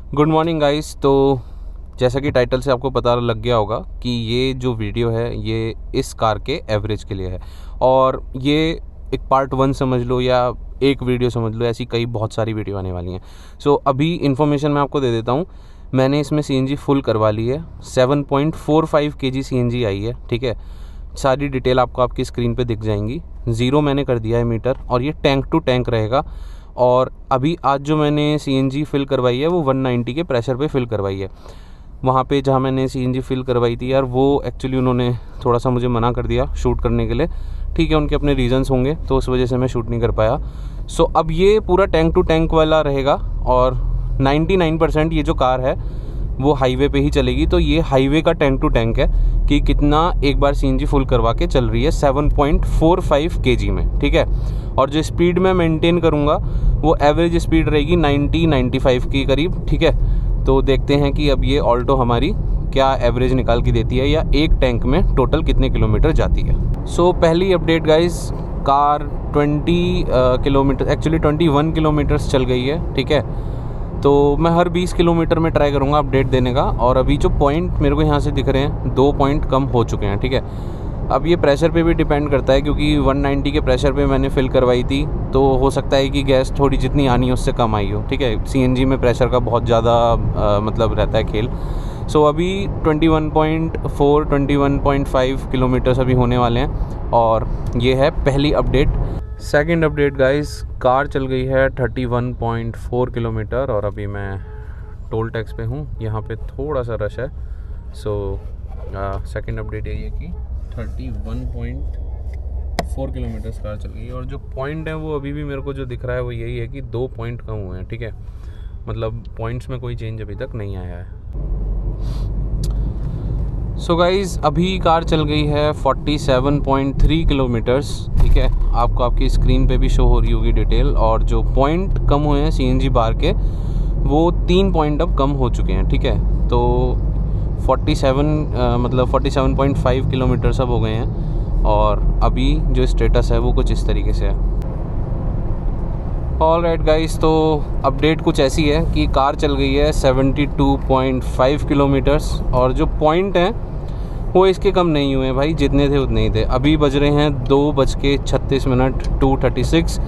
Good morning guys. तो जैसा कि टाइटल से आपको पता लग गया होगा कि ये जो वीडियो है ये इस कार के एवरेज के लिए है, और ये एक पार्ट 1 समझ लो या एक वीडियो समझ लो, ऐसी कई बहुत सारी वीडियो आने वाली हैं। सो अभी इन्फॉर्मेशन मैं आपको दे देता हूँ। मैंने इसमें CNG फुल करवा ली है, 7.45 kg CNG आई है। ठीक है, सारी डिटेल आपको आपकी स्क्रीन पे दिख जाएंगी। ज़ीरो मैंने कर दिया है मीटर, और ये टैंक टू टैंक रहेगा। और अभी आज जो मैंने CNG फिल करवाई है वो 190 के प्रेशर पे फिल करवाई है। वहाँ पे जहाँ मैंने CNG फिल करवाई थी यार, वो एक्चुअली उन्होंने थोड़ा सा मुझे मना कर दिया शूट करने के लिए। ठीक है, उनके अपने रीजंस होंगे, तो उस वजह से मैं शूट नहीं कर पाया। सो अब ये पूरा टैंक टू टैंक वाला रहेगा, और 99% ये जो कार है वो हाईवे पे ही चलेगी। तो ये हाईवे का टैंक टू टैंक है कि कितना एक बार CNG फुल करवा के चल रही है 7.45 kg में। ठीक है, और जो स्पीड मैं मेंटेन करूँगा वो एवरेज स्पीड रहेगी 90-95 के करीब। ठीक है, तो देखते हैं कि अब ये ऑल्टो हमारी क्या एवरेज निकाल के देती है, या एक टैंक में टोटल कितने किलोमीटर जाती है। सो पहली update guys, car 20 kilometre, actually 21 kilometres चल गई है। ठीक है, तो मैं हर 20 किलोमीटर में ट्राई करूँगा अपडेट देने का। और अभी जो पॉइंट मेरे को यहाँ से दिख रहे हैं, 2 पॉइंट कम हो चुके हैं। ठीक है, अब ये प्रेशर पे भी डिपेंड करता है, क्योंकि 190 के प्रेशर पे मैंने फिल करवाई थी, तो हो सकता है कि गैस थोड़ी जितनी आनी है उससे कम आई हो। ठीक है, CNG में प्रेशर का बहुत ज़्यादा मतलब रहता है खेल। सो अभी 21.4 21.5 किलोमीटर्स अभी होने वाले हैं, और ये है पहली update. Second update guys, car चल गई है 31.4 किलोमीटर, और अभी मैं टोल टैक्स पे हूँ। यहाँ पे थोड़ा सा रश है। सो सेकंड अपडेट यही है कि 31.4 किलोमीटर्स कार चल गई है, और जो पॉइंट है वो अभी भी मेरे को जो दिख रहा है वो यही है कि 2 पॉइंट कम हुए हैं। ठीक है, मतलब पॉइंट्स में कोई चेंज अभी तक नहीं आया है। सो गाइज़, अभी कार चल गई है 47.3 किलोमीटर्स। ठीक है, आपको आपकी स्क्रीन पे भी शो हो रही होगी डिटेल, और जो पॉइंट कम हुए हैं CNG बार के वो 3 पॉइंट अब कम हो चुके हैं। ठीक है, तो 47.5 किलोमीटर सब हो गए हैं, और अभी जो स्टेटस है वो कुछ इस तरीके से है। ऑल राइट गाइस, तो अपडेट कुछ ऐसी है कि कार चल गई है 72.5 किलोमीटर्स, और जो पॉइंट हैं वो इसके कम नहीं हुए भाई, जितने थे उतने ही थे। अभी बज रहे हैं 2:36, 2:36।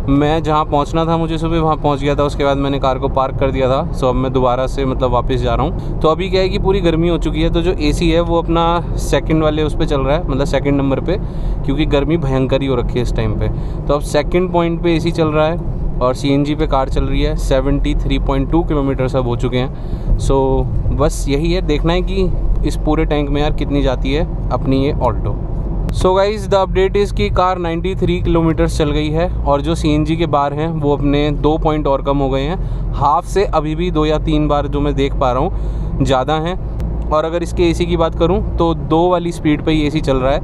मैं जहाँ पहुँचना था मुझे सुबह, वहाँ पहुँच गया था। उसके बाद मैंने कार को पार्क कर दिया था। सो अब मैं दोबारा से मतलब वापस जा रहा हूँ। तो अभी क्या है कि पूरी गर्मी हो चुकी है, तो जो AC है वो अपना सेकंड वाले उस पर चल रहा है, मतलब सेकंड नंबर पे, क्योंकि गर्मी भयंकर ही हो रखी है इस टाइम पे। तो अब सेकंड पॉइंट पे AC चल रहा है, और CNG पे कार चल रही है। 73.2 किलोमीटर सब हो चुके हैं। सो बस यही है, देखना है कि इस पूरे टैंक में यार कितनी जाती है अपनी ये Alto. So guys, the update is कि कार 93 किलोमीटर्स चल गई है, और जो CNG के बार हैं वो अपने 2 पॉइंट और कम हो गए हैं। हाफ से अभी भी 2 या 3 बार जो मैं देख पा रहा हूँ ज़्यादा हैं। और अगर इसके AC की बात करूँ तो 2 वाली स्पीड पे ही AC चल रहा है।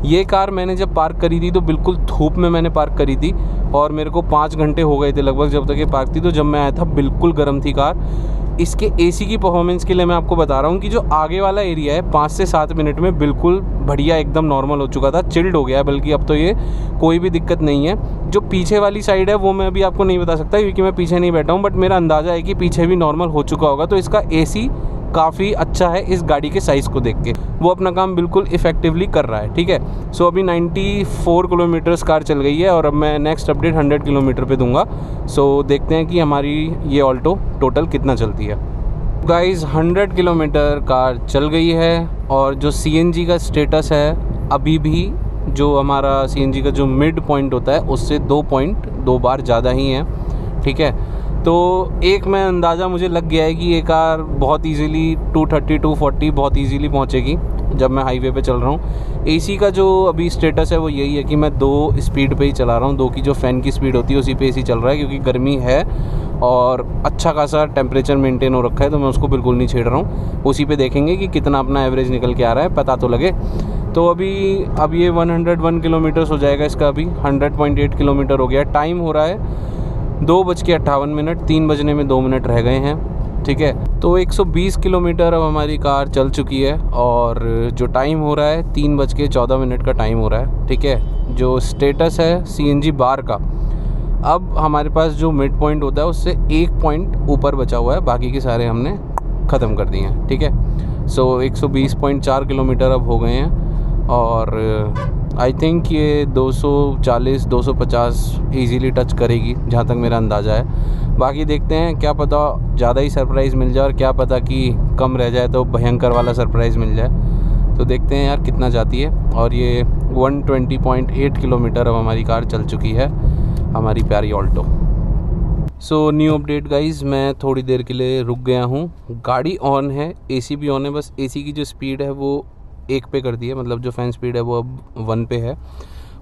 ये कार मैंने जब पार्क करी थी तो बिल्कुल धूप में मैंने पार्क करी थी, और मेरे को 5 घंटे हो गए थे लगभग जब तक ये पार्क थी। तो जब मैं आया था बिल्कुल गर्म थी कार। इसके AC की परफॉर्मेंस के लिए मैं आपको बता रहा हूँ कि जो आगे वाला एरिया है 5 से 7 मिनट में बिल्कुल बढ़िया एकदम नॉर्मल हो चुका था, चिल्ड हो गया है, बल्कि अब तो ये कोई भी दिक्कत नहीं है। जो पीछे वाली साइड है वो मैं अभी आपको नहीं बता सकता, क्योंकि मैं पीछे नहीं बैठा हूँ, बट मेरा अंदाज़ा है कि पीछे भी नॉर्मल हो चुका होगा। तो इसका AC काफ़ी अच्छा है इस गाड़ी के साइज़ को देख के, वो अपना काम बिल्कुल इफेक्टिवली कर रहा है। ठीक है, सो अभी 94 किलोमीटर्स कार चल गई है, और अब मैं नेक्स्ट अपडेट 100 किलोमीटर पे दूंगा। सो देखते हैं कि हमारी ये ऑल्टो टोटल कितना चलती है। गाइज़, 100 किलोमीटर कार चल गई है, और जो CNG का स्टेटस है अभी भी, जो हमारा CNG का जो मिड पॉइंट होता है उससे 2 पॉइंट 2 बार ज़्यादा ही है। ठीक है, तो एक मैं अंदाज़ा मुझे लग गया है कि ये कार बहुत इजीली 230 240 बहुत इजीली पहुंचेगी जब मैं हाईवे पे चल रहा हूँ। AC का जो अभी स्टेटस है वो यही है कि मैं 2 स्पीड पे ही चला रहा हूँ। 2 की जो फ़ैन की स्पीड होती है उसी पे AC चल रहा है, क्योंकि गर्मी है और अच्छा खासा टेम्परेचर मेंटेन हो रखा है, तो मैं उसको बिल्कुल नहीं छेड़ रहा हूँ। उसी पे देखेंगे कि कितना अपना एवरेज निकल के आ रहा है, पता तो लगे। तो अब ये 101 किलोमीटर्स हो जाएगा इसका। अभी 100.8 किलोमीटर हो गया। टाइम हो रहा है 2:58, 3 बजने में 2 मिनट रह गए हैं। ठीक है, तो 120 किलोमीटर अब हमारी कार चल चुकी है, और जो टाइम हो रहा है 3:14 का टाइम हो रहा है। ठीक है, जो स्टेटस है CNG बार का अब हमारे पास जो मिड पॉइंट होता है उससे एक पॉइंट ऊपर बचा हुआ है, बाकी के सारे हमने ख़त्म कर दिए हैं। ठीक है, सो 120.4 किलोमीटर अब हो गए हैं और आई थिंक ये 240-250 ईज़िली टच करेगी जहाँ तक मेरा अंदाज़ा है। बाकी देखते हैं, क्या पता ज़्यादा ही सरप्राइज़ मिल जाए और क्या पता कि कम रह जाए तो भयंकर वाला सरप्राइज़ मिल जाए। तो देखते हैं यार कितना जाती है। और ये 120.8 किलोमीटर अब हमारी कार चल चुकी है, हमारी प्यारी Alto. So new update guys, मैं थोड़ी देर के लिए रुक गया हूँ। गाड़ी ऑन है, एसी भी ऑन है, बस एसी की जो स्पीड है वो 1 पे कर दी है, मतलब जो फ़ैन स्पीड है वो अब 1 पे है।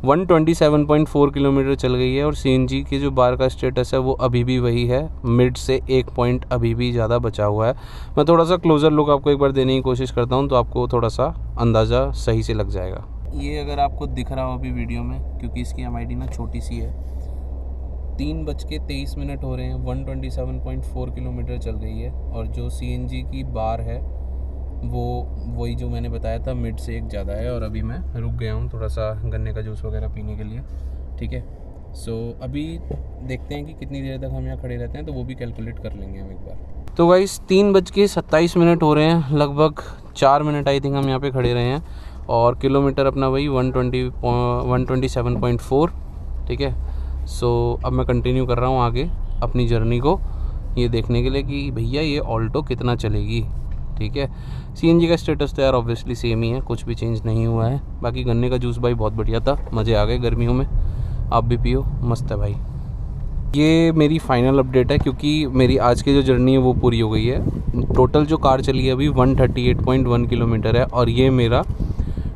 127.4 किलोमीटर चल गई है और सीएनजी की जो बार का स्टेटस है वो अभी भी वही है, मिड से 1 पॉइंट अभी भी ज़्यादा बचा हुआ है। मैं थोड़ा सा क्लोज़र लुक आपको एक बार देने की कोशिश करता हूँ तो आपको थोड़ा सा अंदाज़ा सही से लग जाएगा। ये अगर आपको दिख रहा हो अभी वीडियो में, क्योंकि इसकी एमआईडी ना छोटी सी है, 3:23 हो रहे हैं, 127.4 किलोमीटर चल गई है। और जो सीएनजी की बार है वो वही जो मैंने बताया था, मिड से 1 ज़्यादा है। और अभी मैं रुक गया हूँ थोड़ा सा गन्ने का जूस वगैरह पीने के लिए। ठीक है, सो अभी देखते हैं कि कितनी देर तक हम यहाँ खड़े रहते हैं, तो वो भी कैलकुलेट कर लेंगे हम एक बार। तो गाइस 3:27 हो रहे हैं, लगभग 4 मिनट आई थिंक हम यहाँ पे खड़े रहे हैं और किलोमीटर अपना वही 127.4। ठीक है, सो अब मैं कंटिन्यू कर रहा हूँ आगे अपनी जर्नी को, ये देखने के लिए कि भैया ये ऑल्टो कितना चलेगी। ठीक है, सीएनजी का स्टेटस तो यार ऑब्वियसली सेम ही है, कुछ भी चेंज नहीं हुआ है। बाकी गन्ने का जूस भाई बहुत बढ़िया था, मज़े आ गए गर्मियों में, आप भी पियो, मस्त है भाई। ये मेरी फाइनल अपडेट है क्योंकि मेरी आज की जो जर्नी है वो पूरी हो गई है। टोटल जो कार चली है अभी 138.1 किलोमीटर है और ये मेरा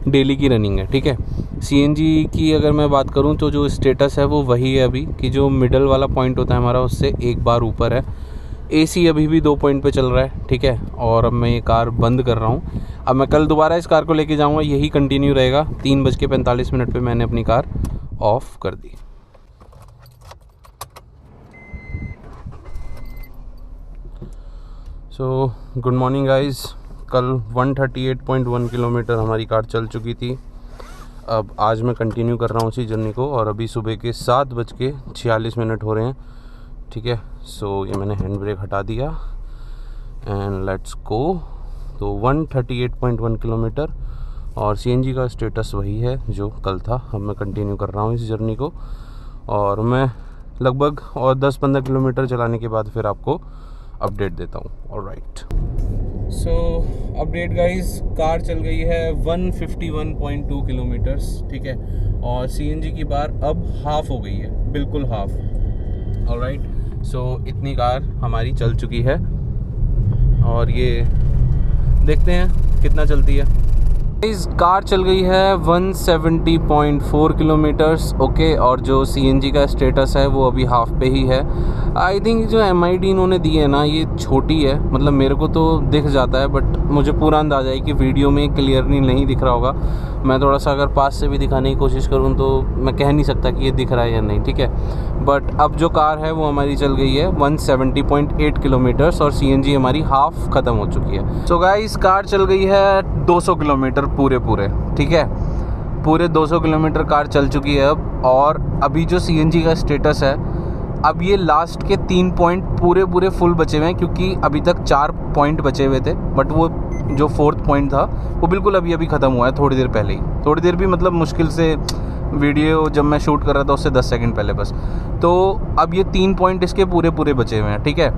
डेली की रनिंग है। ठीक है, सीएनजी की अगर मैं बात करूं तो जो स्टेटस है वो वही है अभी, कि जो मिडल वाला पॉइंट होता है हमारा उससे 1 बार ऊपर है। एसी अभी भी 2 पॉइंट पे चल रहा है। ठीक है, और अब मैं ये कार बंद कर रहा हूँ। अब मैं कल दोबारा इस कार को लेके जाऊँगा, यही कंटिन्यू रहेगा। 3:45 पे मैंने अपनी कार ऑफ कर दी। सो गुड मॉर्निंग गाइज़, कल 138.1 किलोमीटर हमारी कार चल चुकी थी। अब आज मैं कंटिन्यू कर रहा हूँ उसी जर्नी को और अभी सुबह के 7:46 हो रहे हैं। ठीक है, सो ये मैंने हैंड ब्रेक हटा दिया एंड लेट्स गो। तो 138.1 किलोमीटर और सीएनजी का स्टेटस वही है जो कल था। अब मैं कंटिन्यू कर रहा हूँ इस जर्नी को और मैं लगभग और 10-15 किलोमीटर चलाने के बाद फिर आपको अपडेट देता हूँ। ऑलराइट, सो अपडेट गाइस, कार चल गई है 151.2 किलोमीटर्स। ठीक है, और सीएनजी की बार अब हाफ हो गई है, बिल्कुल हाफ। ऑलराइट, सो इतनी कार हमारी चल चुकी है और ये देखते हैं कितना चलती है। इस कार चल गई है 170.4 किलोमीटर्स। ओके, और जो सीएनजी का स्टेटस है वो अभी हाफ पे ही है। आई थिंक जो एमआईडी इन्होंने दी है ना ये छोटी है, मतलब मेरे को तो दिख जाता है बट मुझे पूरा अंदाज़ा है कि वीडियो में क्लियरली नहीं दिख रहा होगा। मैं थोड़ा सा अगर पास से भी दिखाने की कोशिश करूँ तो मैं कह नहीं सकता कि ये दिख रहा है या नहीं। ठीक है, बट अब जो कार है वो हमारी चल गई है 170.8 किलोमीटर्स और सीएनजी हमारी हाफ ख़त्म हो चुकी है। सो गाइस, कार चल गई है 200 किलोमीटर पूरे। ठीक है, पूरे 200 किलोमीटर कार चल चुकी है अब। और अभी जो सीएनजी का स्टेटस है, अब ये लास्ट के 3 पॉइंट पूरे फुल बचे हुए हैं, क्योंकि अभी तक 4 पॉइंट बचे हुए थे बट वो जो 4th पॉइंट था वो बिल्कुल अभी ख़त्म हुआ है, थोड़ी देर पहले ही। थोड़ी देर भी मतलब मुश्किल से, वीडियो जब मैं शूट कर रहा था उससे 10 सेकंड पहले बस। तो अब ये 3 पॉइंट इसके पूरे बचे हुए हैं। ठीक है,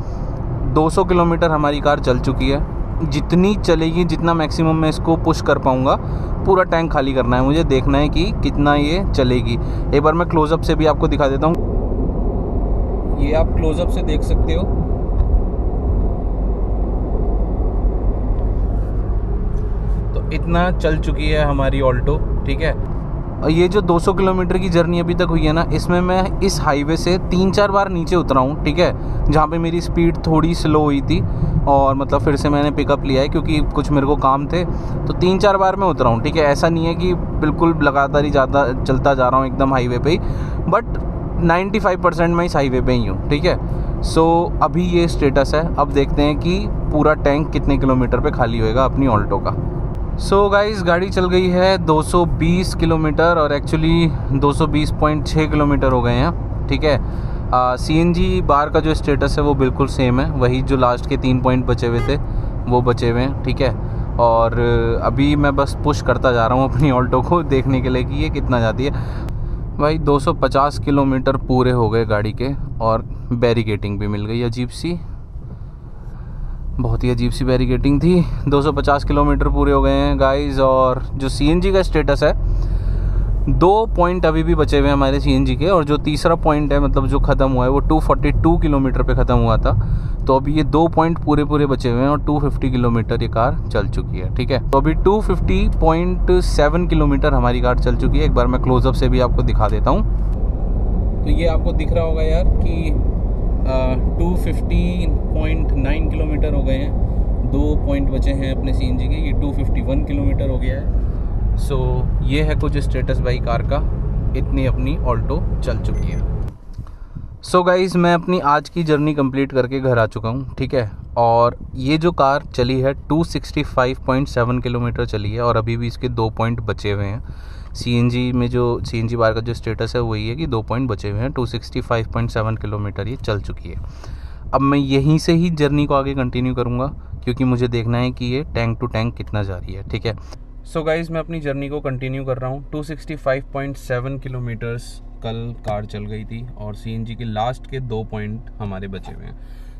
200 किलोमीटर हमारी कार चल चुकी है। जितनी चलेगी, जितना मैक्सिमम मैं इसको पुश कर पाऊँगा, पूरा टैंक खाली करना है मुझे, देखना है कि कितना ये चलेगी। एक बार मैं क्लोज़अप से भी आपको दिखा देता हूँ, ये आप क्लोज़अप से देख सकते हो। तो इतना चल चुकी है हमारी ऑल्टो। ठीक है, और ये जो 200 किलोमीटर की जर्नी अभी तक हुई है ना, इसमें मैं इस हाईवे से 3-4 बार नीचे उतरा हूँ। ठीक है, जहाँ पे मेरी स्पीड थोड़ी स्लो हुई थी और मतलब फिर से मैंने पिकअप लिया है क्योंकि कुछ मेरे को काम थे, तो 3-4 बार मैं उतरा हूँ। ठीक है, ऐसा नहीं है कि बिल्कुल लगातार ही ज़्यादा चलता जा रहा हूँ एकदम हाईवे पे ही, बट 95% मैं इस हाईवे पे ही हूँ। ठीक है, सो अभी ये स्टेटस है। अब देखते हैं कि पूरा टैंक कितने किलोमीटर पे खाली होएगा अपनी ऑल्टो का। सो गाइस, गाड़ी चल गई है 220 किलोमीटर और एक्चुअली 220.6 किलोमीटर हो गए हैं। ठीक है, CNG बार का जो स्टेटस है वो बिल्कुल सेम है, वही जो लास्ट के 3 पॉइंट बचे हुए थे वो बचे हुए हैं, ठीक है। और अभी मैं बस पुश करता जा रहा हूँ अपनी ऑल्टो को देखने के लिए कि ये कितना जाती है। भाई 250 किलोमीटर पूरे हो गए गाड़ी के, और बैरिकेटिंग भी मिल गई अजीब सी, बहुत ही अजीब सी बैरिकेटिंग थी। 250 किलोमीटर पूरे हो गए हैं गाइस। और जो CNG का स्टेटस है, 2 पॉइंट अभी भी बचे हुए हैं हमारे CNG के, और जो तीसरा पॉइंट है मतलब जो ख़त्म हुआ है वो 242 किलोमीटर पे ख़त्म हुआ था। तो अभी ये 2 पॉइंट पूरे बचे हुए हैं और 250 किलोमीटर ये कार चल चुकी है, ठीक है। तो अभी 250.7 किलोमीटर हमारी कार चल चुकी है। एक बार मैं क्लोजअप से भी आपको दिखा देता हूँ। तो ये आपको दिख रहा होगा यार कि 250.9 किलोमीटर हो गए हैं। 2 पॉइंट बचे हैं अपने CNG के, ये 251 किलोमीटर हो गया है। सो ये है कुछ स्टेटस भाई कार का, इतनी अपनी ऑल्टो चल चुकी है। सो गाइज़, मैं अपनी आज की जर्नी कंप्लीट करके घर आ चुका हूँ, ठीक है। और ये जो कार चली है 265.7 किलोमीटर चली है, और अभी भी इसके 2 पॉइंट बचे हुए हैं। CNG में जो CNG बार का जो स्टेटस है वही है कि 2 पॉइंट बचे हुए हैं। 265.7 किलोमीटर ये चल चुकी है। अब मैं यहीं से ही जर्नी को आगे कंटिन्यू करूँगा, क्योंकि मुझे देखना है कि ये टैंक टू टैंक कितना जा रही है, ठीक है। सो गाइज़, मैं अपनी जर्नी को कंटिन्यू कर रहा हूँ। 265.7 किलोमीटर्स कल कार चल गई थी, और CNG के लास्ट के 2 पॉइंट हमारे बचे हुए हैं।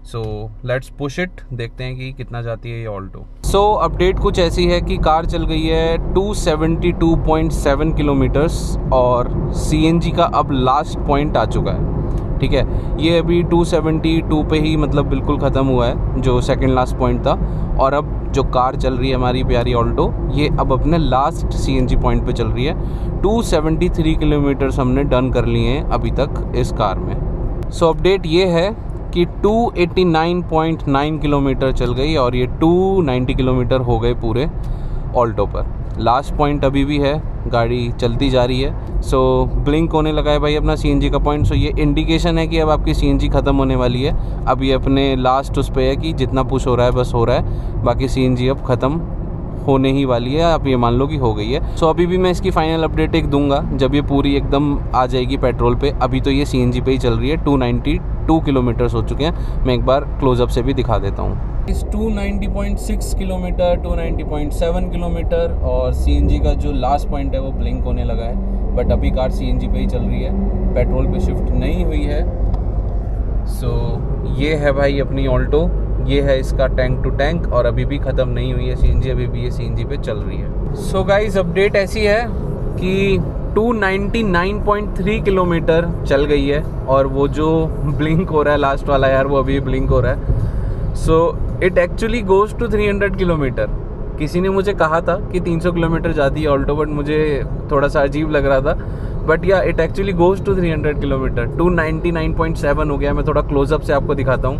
सो लेट्स पुश इट, देखते हैं कि कितना जाती है ये ऑल्टो। सो अपडेट कुछ ऐसी है कि कार चल गई है 272.7 किलोमीटर्स, और CNG का अब लास्ट पॉइंट आ चुका है, ठीक है। ये अभी 272 पे ही मतलब बिल्कुल ख़त्म हुआ है जो सेकंड लास्ट पॉइंट था। और अब जो कार चल रही है हमारी प्यारी ऑल्टो, ये अब अपने लास्ट CNG पॉइंट पे चल रही है। 273 किलोमीटर्स हमने डन कर लिए हैं अभी तक इस कार में। सो अपडेट ये है कि 289.9 किलोमीटर चल गई, और ये 290 किलोमीटर हो गए पूरे ऑल्टो पर। लास्ट पॉइंट अभी भी है, गाड़ी चलती जा रही है। सो ब्लिंक होने लगा है भाई अपना CNG का पॉइंट। सो ये इंडिकेशन है कि अब आपकी CNG ख़त्म होने वाली है। अब ये अपने लास्ट उस पे है कि जितना पुश हो रहा है बस हो रहा है, बाकी CNG अब ख़त्म होने ही वाली है। आप ये मान लो कि हो गई है। सो अभी भी मैं इसकी फाइनल अपडेट एक दूंगा जब ये पूरी एकदम आ जाएगी पेट्रोल पे। अभी तो ये CNG पे ही चल रही है। 292 किलोमीटर्स हो चुके हैं। मैं एक बार क्लोजअप से भी दिखा देता हूँ। इस 290.6 किलोमीटर, 290.7 किलोमीटर, और CNG का जो लास्ट पॉइंट है वो ब्लिंक होने लगा है। बट अभी कार CNG पे ही चल रही है, पेट्रोल पे शिफ्ट नहीं हुई है। सो ये है भाई अपनी ऑल्टो, ये है इसका टैंक टू टैंक, और अभी भी ख़त्म नहीं हुई है CNG, अभी भी ये CNG पे चल रही है। सो गाइस, अपडेट ऐसी है कि 299.3 किलोमीटर चल गई है, और वो जो ब्लिंक हो रहा है लास्ट वाला यार, वो अभी ब्लिंक हो रहा है। So it actually goes to 300 kilometre. किसी ने मुझे कहा था कि 300 किलोमीटर जाती है ऑल्टो, बट मुझे थोड़ा सा अजीब लग रहा था। But yeah it actually goes to 300 kilometre. 299.7 हो गया। मैं थोड़ा क्लोजअप से आपको दिखाता हूँ।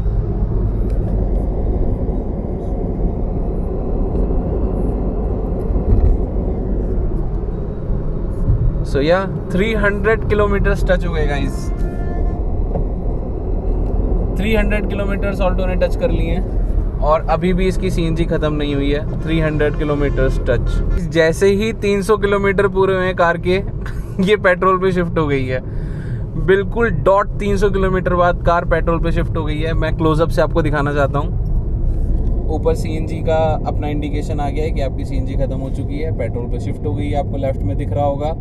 सो या 300 किलोमीटर टच हो गए गाइस। 300 किलोमीटर्स ऑल्टो ने टच कर लिए हैं, और अभी भी इसकी CNG ख़त्म नहीं हुई है। 300 किलोमीटर्स टच। जैसे ही 300 किलोमीटर पूरे हुए हैं कार के ये पेट्रोल पे शिफ्ट हो गई है। बिल्कुल डॉट 300 किलोमीटर बाद कार पेट्रोल पे शिफ्ट हो गई है। मैं क्लोजअप से आपको दिखाना चाहता हूँ। ऊपर CNG का अपना इंडिकेशन आ गया है कि आपकी CNG ख़त्म हो चुकी है, पेट्रोल पे शिफ्ट हो गई है। आपको लेफ्ट में दिख रहा होगा,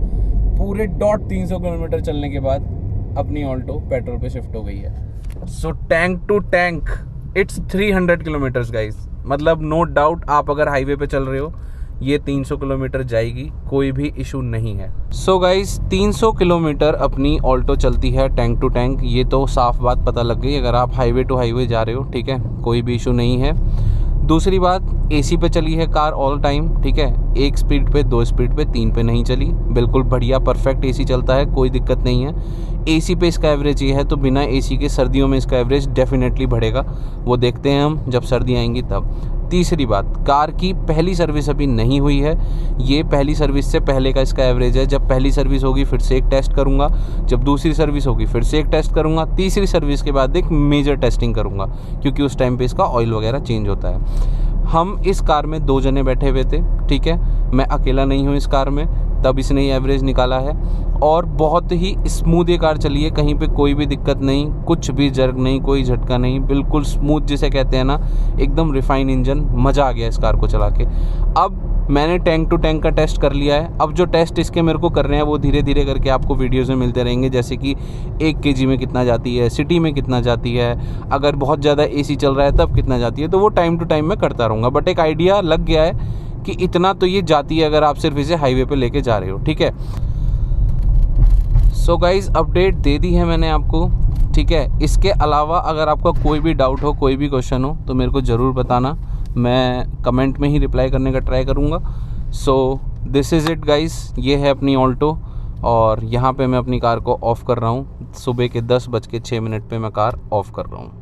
पूरे डॉट 300 किलोमीटर चलने के बाद अपनी ऑल्टो पेट्रोल पे शिफ्ट हो गई है। So tank to tank it's 300 kilometres guys. मतलब नो डाउट आप अगर हाईवे पे चल रहे हो ये 300 किलोमीटर जाएगी, कोई भी इशू नहीं है। सो गाइज 300 किलोमीटर अपनी ऑल्टो चलती है टैंक टू टैंक, ये तो साफ बात पता लग गई। अगर आप हाईवे टू हाईवे जा रहे हो, ठीक है, कोई भी इशू नहीं है। दूसरी बात, AC पे चली है कार ऑल टाइम, ठीक है। 1 स्पीड पे, 2 स्पीड पे, 3 पे नहीं चली। बिल्कुल बढ़िया परफेक्ट AC चलता है, कोई दिक्कत नहीं है। AC पे इसका एवरेज ये है, तो बिना AC के सर्दियों में इसका एवरेज डेफिनेटली बढ़ेगा। वो देखते हैं हम जब सर्दी आएंगी तब। तीसरी बात, कार की पहली सर्विस अभी नहीं हुई है। ये पहली सर्विस से पहले का इसका एवरेज है। जब पहली सर्विस होगी फिर से एक टेस्ट करूँगा, जब दूसरी सर्विस होगी फिर से एक टेस्ट करूँगा, तीसरी सर्विस के बाद एक मेजर टेस्टिंग करूँगा, क्योंकि उस टाइम पे इसका ऑयल वगैरह चेंज होता है। हम इस कार में 2 जने बैठे हुए थे, ठीक है। मैं अकेला नहीं हूँ इस कार में, तब इसने ये एवरेज निकाला है। और बहुत ही स्मूथ ये कार चली है, कहीं पे कोई भी दिक्कत नहीं, कुछ भी जर्क नहीं, कोई झटका नहीं, बिल्कुल स्मूथ जिसे कहते हैं ना, एकदम रिफाइन इंजन, मज़ा आ गया इस कार को चला के। अब मैंने टैंक टू टैंक का टेस्ट कर लिया है, अब जो टेस्ट इसके मेरे को करने हैं वो धीरे धीरे करके आपको वीडियोज़ में मिलते रहेंगे, जैसे कि 1 kg में कितना जाती है, सिटी में कितना जाती है, अगर बहुत ज़्यादा AC चल रहा है तब कितना जाती है, तो वो टाइम टू टाइम मैं करता रहूँगा। बट एक आइडिया लग गया है कि इतना तो ये जाती है अगर आप सिर्फ इसे हाईवे पे लेके जा रहे हो, ठीक है। सो गाइज़, अपडेट दे दी है मैंने आपको, ठीक है। इसके अलावा अगर आपका कोई भी डाउट हो, कोई भी क्वेश्चन हो, तो मेरे को ज़रूर बताना, मैं कमेंट में ही रिप्लाई करने का ट्राई करूँगा। So this is it guys, ये है अपनी ऑल्टो, और यहाँ पे मैं अपनी कार को ऑफ़ कर रहा हूँ। सुबह के 10:06 पे मैं कार ऑफ़ कर रहा हूँ।